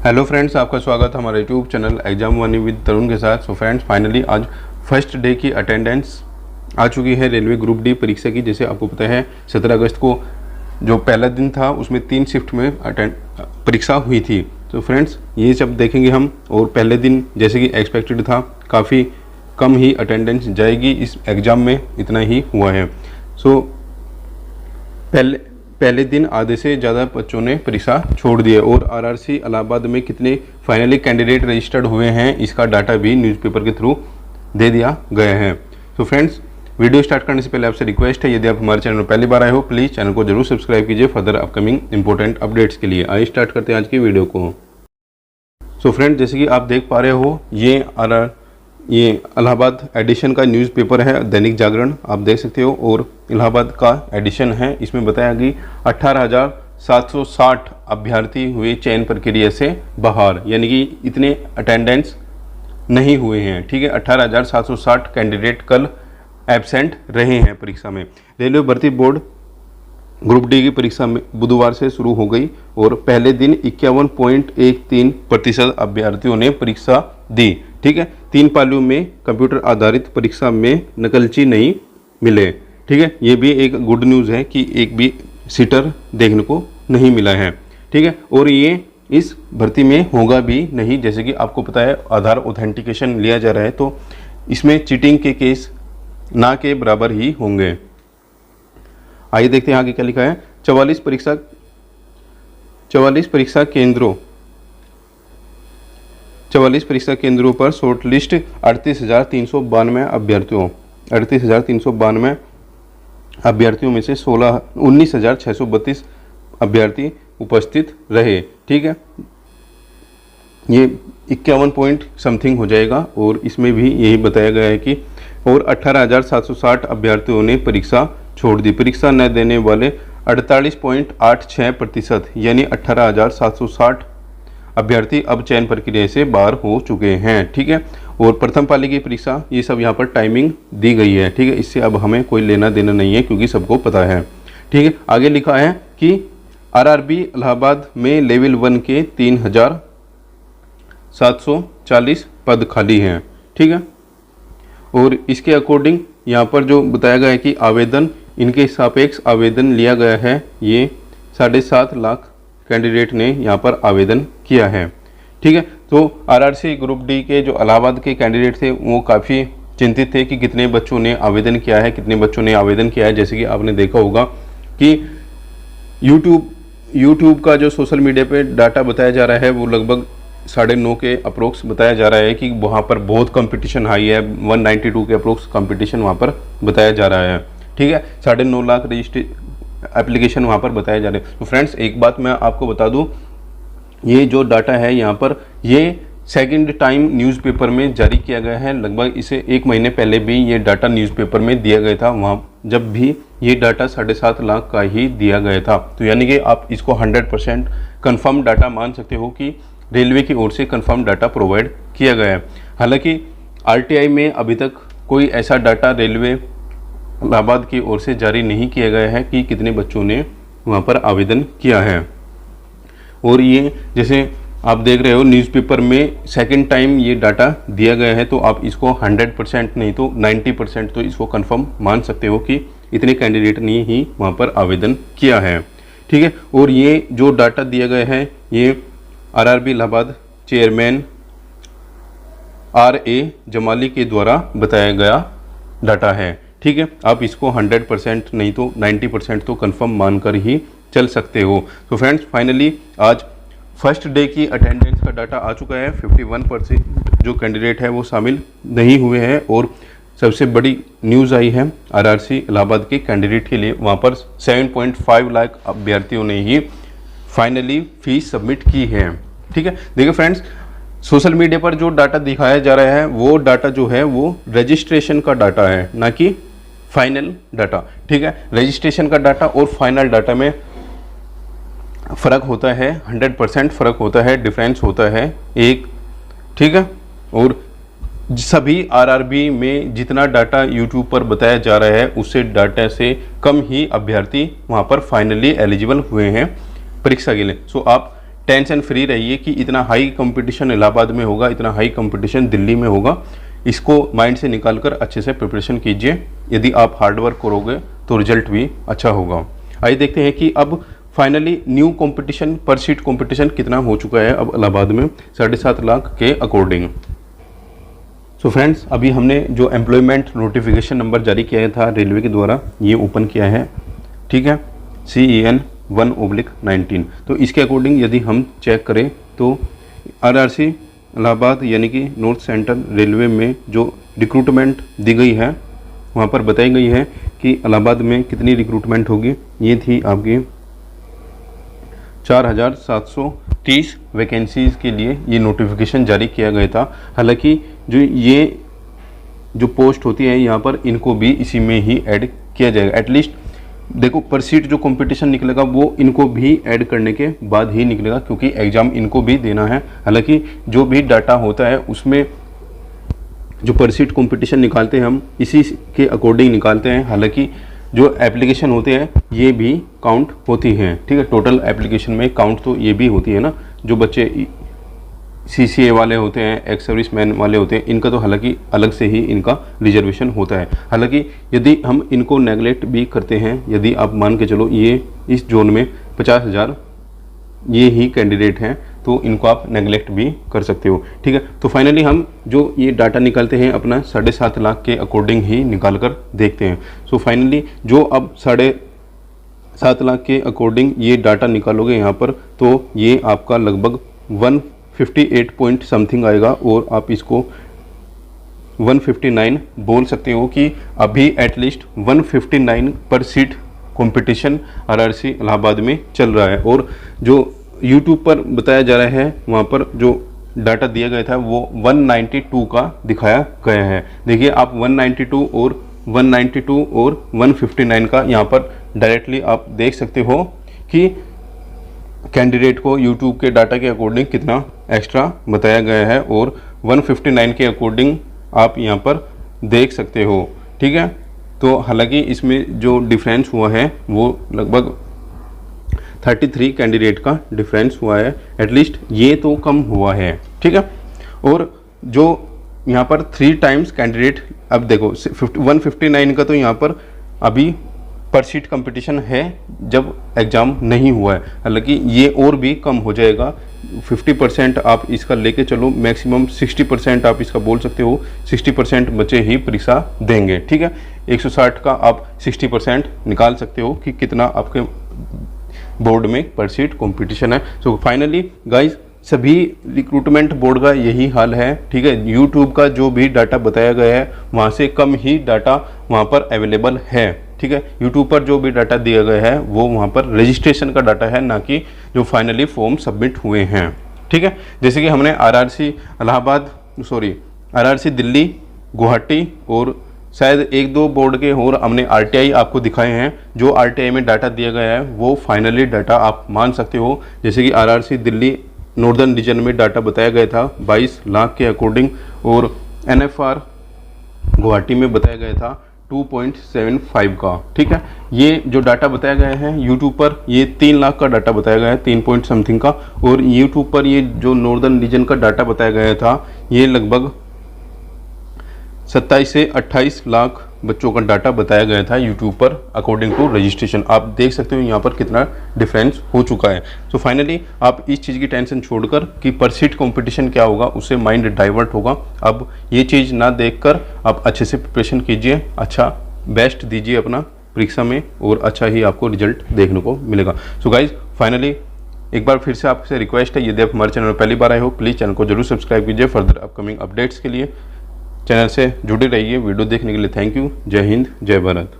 Hello friends, आपका स्वागत है हमारे यूट्यूब चैनल एग्जाम वानी विद तरुण के साथ। सो फ्रेंड्स, फाइनली आज फर्स्ट डे की अटेंडेंस आ चुकी है रेलवे ग्रुप डी परीक्षा की। जैसे आपको पता है 17 अगस्त को जो पहला दिन था उसमें 3 शिफ्ट में परीक्षा हुई थी। तो फ्रेंड्स, ये सब देखेंगे हम। और पहले दिन जैसे कि एक्सपेक्टेड था काफ़ी कम ही अटेंडेंस जाएगी इस एग्ज़ाम में, इतना ही हुआ है। सो पहले दिन आधे से ज़्यादा बच्चों ने परीक्षा छोड़ दी है। और आरआरसी इलाहाबाद में कितने फाइनली कैंडिडेट रजिस्टर्ड हुए हैं इसका डाटा भी न्यूज़पेपर के थ्रू दे दिया गया है। तो फ्रेंड्स, वीडियो स्टार्ट करने से पहले आपसे रिक्वेस्ट है, यदि आप हमारे चैनल में पहली बार आए हो प्लीज़ चैनल को जरूर सब्सक्राइब कीजिए फर्दर अपकमिंग इंपॉर्टेंट अपडेट्स के लिए। आइए स्टार्ट करते हैं आज की वीडियो को। सो फ्रेंड्स, जैसे कि आप देख पा रहे हो ये इलाहाबाद एडिशन का न्यूज़पेपर है, दैनिक जागरण आप देख सकते हो। और इलाहाबाद का एडिशन है, इसमें बताया कि 18,760 अभ्यर्थी हुए चयन प्रक्रिया से बाहर, यानी कि इतने अटेंडेंस नहीं हुए हैं। ठीक है, 18,760 कैंडिडेट कल एब्सेंट रहे हैं परीक्षा में। रेलवे भर्ती बोर्ड ग्रुप डी की परीक्षा में बुधवार से शुरू हो गई और पहले दिन 51.13% अभ्यर्थियों ने परीक्षा दी। ठीक है, 3 पालियों में कंप्यूटर आधारित परीक्षा में नकलची नहीं मिले। ठीक है, ये भी एक गुड न्यूज़ है कि एक भी सीटर देखने को नहीं मिला है। ठीक है, और ये इस भर्ती में होगा भी नहीं। जैसे कि आपको पता है आधार ऑथेंटिकेशन लिया जा रहा है, तो इसमें चीटिंग के केस ना के बराबर ही होंगे। आइए देखते हैं आगे क्या लिखा है। 44 परीक्षा केंद्रों पर शॉर्ट लिस्ट 38,392 अभ्यर्थियों में से 19,632 अभ्यर्थी उपस्थित रहे। ठीक है, ये 51 पॉइंट समथिंग हो जाएगा। और इसमें भी यही बताया गया है कि और 18,760 अभ्यर्थियों ने परीक्षा छोड़ दी। परीक्षा न देने वाले 48.86% यानी 18,760 अभ्यर्थी अब चयन प्रक्रिया से बाहर हो चुके हैं। ठीक है, और प्रथम पाली की परीक्षा ये सब यहाँ पर टाइमिंग दी गई है। ठीक है, इससे अब हमें कोई लेना देना नहीं है क्योंकि सबको पता है। ठीक है, आगे लिखा है कि आरआरबी इलाहाबाद में लेवल 1 के 3,740 पद खाली हैं। ठीक है, और इसके अकॉर्डिंग यहाँ पर जो बताया गया है कि आवेदन इनके सापेक्ष आवेदन लिया गया है। ये 7.5 लाख कैंडिडेट ने यहाँ पर आवेदन किया है। ठीक है, तो आरआरसी ग्रुप डी के जो इलाहाबाद के कैंडिडेट थे वो काफ़ी चिंतित थे कि कितने बच्चों ने आवेदन किया है, जैसे कि आपने देखा होगा कि यूट्यूब का जो सोशल मीडिया पे डाटा बताया जा रहा है वो लगभग 9.5 के अप्रोक्स बताया जा रहा है कि वहाँ पर बहुत कंपटीशन हाई है। 192 के अप्रोक्स कंपटीशन वहाँ पर बताया जा रहा है। ठीक है, 9.5 लाख रजिस्ट्री एप्लीकेशन वहाँ पर बताए जा रहे हैं। तो फ्रेंड्स, एक बात मैं आपको बता दूँ, ये जो डाटा है यहाँ पर ये सेकंड टाइम न्यूज़पेपर में जारी किया गया है। लगभग इसे 1 महीने पहले भी ये डाटा न्यूज़पेपर में दिया गया था, वहाँ जब भी ये डाटा 7.5 लाख का ही दिया गया था। तो यानी कि आप इसको 100% कन्फर्म डाटा मान सकते हो कि रेलवे की ओर से कन्फर्म डाटा प्रोवाइड किया गया है। हालांकि आरटीआई में अभी तक कोई ऐसा डाटा रेलवे इलाहाबाद की ओर से जारी नहीं किया गया है कि कितने बच्चों ने वहाँ पर आवेदन किया है। और ये जैसे आप देख रहे हो न्यूज़पेपर में सेकंड टाइम ये डाटा दिया गया है, तो आप इसको 100% नहीं तो 90% तो इसको कंफर्म मान सकते हो कि इतने कैंडिडेट ने ही वहाँ पर आवेदन किया है। ठीक है, और ये जो डाटा दिया गया है ये RRB Allahabad chairman RA Jamali के द्वारा बताया गया डाटा है। ठीक है, आप इसको 100% नहीं तो 90% तो कंफर्म मानकर ही चल सकते हो। तो फ्रेंड्स, फाइनली आज फर्स्ट डे की अटेंडेंस का डाटा आ चुका है। 51% जो कैंडिडेट है वो शामिल नहीं हुए हैं। और सबसे बड़ी न्यूज़ आई है आरआरसी इलाहाबाद के कैंडिडेट के लिए, वहाँ पर 7.5 लाख अभ्यर्थियों ने ही फाइनली फीस सबमिट की है। ठीक है, देखिए फ्रेंड्स, सोशल मीडिया पर जो डाटा दिखाया जा रहा है वो डाटा जो है वो रजिस्ट्रेशन का डाटा है, ना कि फाइनल डाटा। ठीक है, रजिस्ट्रेशन का डाटा और फाइनल डाटा में फ़र्क होता है, 100% फ़र्क होता है, डिफरेंस होता है एक। ठीक है, और सभी आरआरबी में जितना डाटा यूट्यूब पर बताया जा रहा है उससे डाटा से कम ही अभ्यर्थी वहाँ पर फाइनली एलिजिबल हुए हैं परीक्षा के लिए। सो आप टेंशन फ्री रहिए कि इतना हाई कंपटीशन इलाहाबाद में होगा, इतना हाई कंपटीशन दिल्ली में होगा, इसको माइंड से निकाल कर अच्छे से प्रिपरेशन कीजिए। यदि आप हार्ड वर्क करोगे तो रिजल्ट भी अच्छा होगा। आइए देखते हैं कि अब फाइनली न्यू कंपटीशन पर सीट कंपटीशन कितना हो चुका है अब इलाहाबाद में 7.5 लाख के अकॉर्डिंग। सो फ्रेंड्स, अभी हमने जो एम्प्लॉयमेंट नोटिफिकेशन नंबर जारी किया था रेलवे के द्वारा, ये ओपन किया है, ठीक है, CEN 1/19। तो इसके अकॉर्डिंग यदि हम चेक करें तो RRC इलाहाबाद यानी कि नॉर्थ सेंट्रल रेलवे में जो रिक्रूटमेंट दी गई है वहाँ पर बताई गई है कि इलाहाबाद में कितनी रिक्रूटमेंट होगी। ये थी आपकी 4,730 वैकेंसीज़ के लिए ये नोटिफिकेशन जारी किया गया था। हालांकि जो पोस्ट होती है यहाँ पर इनको भी इसी में ही ऐड किया जाएगा। एटलीस्ट देखो पर सीट जो कंपटीशन निकलेगा वो इनको भी ऐड करने के बाद ही निकलेगा, क्योंकि एग्ज़ाम इनको भी देना है। हालांकि जो भी डाटा होता है उसमें जो पर सीट कंपटीशन निकालते हैं हम इसी के अकॉर्डिंग निकालते हैं। हालांकि जो एप्लीकेशन होते हैं ये भी काउंट होती हैं, ठीक है, टोटल एप्लीकेशन में काउंट तो ये भी होती है ना। जो बच्चे CCA वाले होते हैं, एक्स सर्विस मैन वाले होते हैं, इनका तो हालांकि अलग से ही इनका रिजर्वेशन होता है। हालांकि यदि हम इनको नेगलेक्ट भी करते हैं, यदि आप मान के चलो ये इस जोन में 50,000 ये ही कैंडिडेट हैं तो इनको आप नेगलेक्ट भी कर सकते हो, ठीक है। तो फाइनली हम जो ये डाटा निकालते हैं अपना 7.5 लाख के अकॉर्डिंग ही निकाल कर देखते हैं। सो फाइनली जो अब 7.5 लाख के अकॉर्डिंग ये डाटा निकालोगे यहाँ पर, तो ये आपका लगभग 158 पॉइंट समथिंग आएगा और आप इसको 159 बोल सकते हो कि अभी एटलीस्ट 159 पर सीट कंपटीशन RRC इलाहाबाद में चल रहा है। और जो YouTube पर बताया जा रहा है वहाँ पर जो डाटा दिया गया था वो 192 का दिखाया गया है। देखिए आप 192 और 159 का यहाँ पर डायरेक्टली आप देख सकते हो कि कैंडिडेट को YouTube के डाटा के अकॉर्डिंग कितना एक्स्ट्रा बताया गया है और 159 के अकॉर्डिंग आप यहाँ पर देख सकते हो, ठीक है। तो हालांकि इसमें जो डिफरेंस हुआ है वो लगभग 33 कैंडिडेट का डिफरेंस हुआ है। एटलीस्ट ये तो कम हुआ है, ठीक है। और जो यहाँ पर 3 टाइम्स कैंडिडेट, अब देखो 159 का तो यहाँ पर अभी पर सीट कंपटीशन है जब एग्ज़ाम नहीं हुआ है। हालांकि ये और भी कम हो जाएगा, 50% आप इसका लेके चलो, मैक्सिमम 60% आप इसका बोल सकते हो, 60% बच्चे ही परीक्षा देंगे, ठीक है। 160 का आप 60% निकाल सकते हो कि कितना आपके बोर्ड में पर सीट कंपटीशन है। सो फाइनली गाइज सभी रिक्रूटमेंट बोर्ड का यही हाल है, ठीक है। यूट्यूब का जो भी डाटा बताया गया है वहाँ से कम ही डाटा वहाँ पर अवेलेबल है, ठीक है। यूट्यूब पर जो भी डाटा दिया गया है वो वहाँ पर रजिस्ट्रेशन का डाटा है, ना कि जो फाइनली फॉर्म सबमिट हुए हैं, ठीक है। जैसे कि हमने RRC दिल्ली, गुवाहाटी और शायद 1-2 बोर्ड के और हमने RTI आपको दिखाए हैं। जो RTI में डाटा दिया गया है वो फाइनली डाटा आप मान सकते हो। जैसे कि RRC दिल्ली नॉर्दर्न रीजन में डाटा बताया गया था 22 लाख के अकॉर्डिंग और NFR गुवाहाटी में बताया गया था 2.75 का, ठीक है। ये जो डाटा बताया गया है यूट्यूब पर ये 3 लाख का डाटा बताया गया है, 3 पॉइंट समथिंग का। और यूट्यूब पर ये जो नॉर्दर्न रीजन का डाटा बताया गया था ये लगभग 27 से 28 लाख बच्चों का डाटा बताया गया था यूट्यूब पर अकॉर्डिंग टू रजिस्ट्रेशन। आप देख सकते हो यहाँ पर कितना डिफरेंस हो चुका है। सो फाइनली आप इस चीज़ की टेंशन छोड़कर कि पर सीट कंपटीशन क्या होगा उससे माइंड डाइवर्ट होगा। अब ये चीज़ ना देखकर आप अच्छे से प्रिपरेशन कीजिए, अच्छा बेस्ट दीजिए अपना परीक्षा में और अच्छा ही आपको रिजल्ट देखने को मिलेगा। सो गाइज फाइनली एक बार फिर से आपसे रिक्वेस्ट है, यदि आप हमारे चैनल में पहली बार आए हो प्लीज़ चैनल को जरूर सब्सक्राइब कीजिए। फर्दर अपकमिंग अपडेट्स के लिए चैनल से जुड़े रहिए। वीडियो देखने के लिए थैंक यू। जय हिंद, जय भारत।